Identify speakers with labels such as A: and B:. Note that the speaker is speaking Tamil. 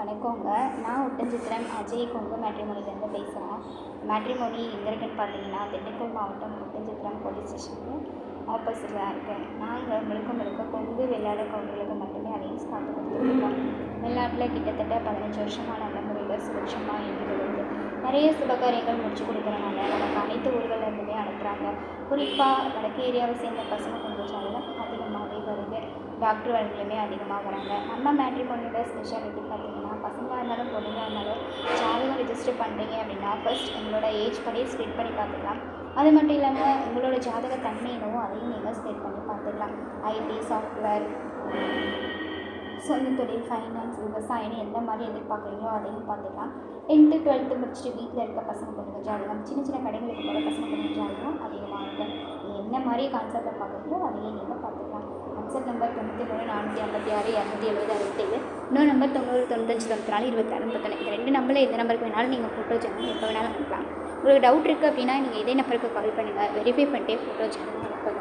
A: வணக்கங்க. நான் ஒட்டன்சத்திரம் அஜய் கொங்கு மேட்ரிமோனிலேருந்து பேசுகிறேன். மேட்ரிமோனி எங்கே இருக்குன்னு பார்த்தீங்கன்னா, திண்டுக்கல் மாவட்டம் ஒட்டன்சத்திரம் போலீஸ் ஸ்டேஷனுக்கு ஆப்போசிட்டில் தான் இருக்குது. நாங்கள் முழுக்க கொங்கு வெள்ளாட கவுண்டர்களுக்கு மட்டுமே அலைன்ஸ் காத்து கொடுத்துருக்கோம். வெளிநாட்டில் கிட்டத்தட்ட 15 வருஷமாக நல்ல முறையில் சுபிட்சமாக இயங்கி வருது. நிறைய சுபகாரியங்கள் முடிச்சு கொடுக்குறனால நமக்கு அனைத்து ஊர்களில் இருந்துமே அனுப்புகிறாங்க. குறிப்பாக வடக்கு ஏரியாவை சேர்ந்த பசங்க கொஞ்சம் ஜாதகம் அதிகமாகவே வருது. டாக்டர் வர்களுமே அதிகமாக வராங்க. நம்ம மேட்ரிமோனியோட ஸ்பெஷாலிட்டி பார்த்திங்கன்னா, பசங்களாக இருந்தாலும் பொண்ணுங்களாக இருந்தாலும் ஜாதகம் ரிஜிஸ்டர் பண்ணுறீங்க அப்படின்னா ஃபர்ஸ்ட் உங்களோட ஏஜ் படி ஸ்ப்ளிட் பண்ணி பார்த்துக்கலாம். அது மட்டும் இல்லாமல் உங்களோட ஜாதக தன்மை என்னவோ அதையும் நீங்கள் ஸ்ப்ளிட் பண்ணி பார்த்துக்கலாம். ஐடி, சாஃப்ட்வேர், சொந்த தொழில், ஃபைனான்ஸ், விவசாயம் எந்த மாதிரி எதிர்பார்க்குறீங்களோ அதையும் பார்த்துக்கலாம். 10th 12th முடிச்சுட்டு வீட்டில் இருக்க பசங்க பொண்ணுங்க ஜாதகம், சின்ன கடைகளுக்கு போகிற பசங்க பொண்ணுங்க ஜாதகம் அதிகமாக இருக்குது. என்ன மாதிரி கான்செப்டை பார்க்குறீங்களோ அதையும் நீங்கள் பார்த்துக்கலாம். வாட்ஸ்அப் நம்பர் 93 456 270 67, இன்னொரு நம்பர் 90 95 94 26 31. இந்த 2 நம்பரில் எந்த நம்பருக்கு வேணாலும் நீங்கள் ஃபோட்டோ ஜாதகம் எப்போ வேணாலும் அனுப்பலாம். உங்களுக்கு டவுட் இருக்குது அப்படின்னா நீங்கள் இதே நம்பருக்கு கால் பண்ணுங்கள். வெரிஃபை பண்ணிட்டே ஃபோட்டோ ஜாதகம் அனுப்புங்க.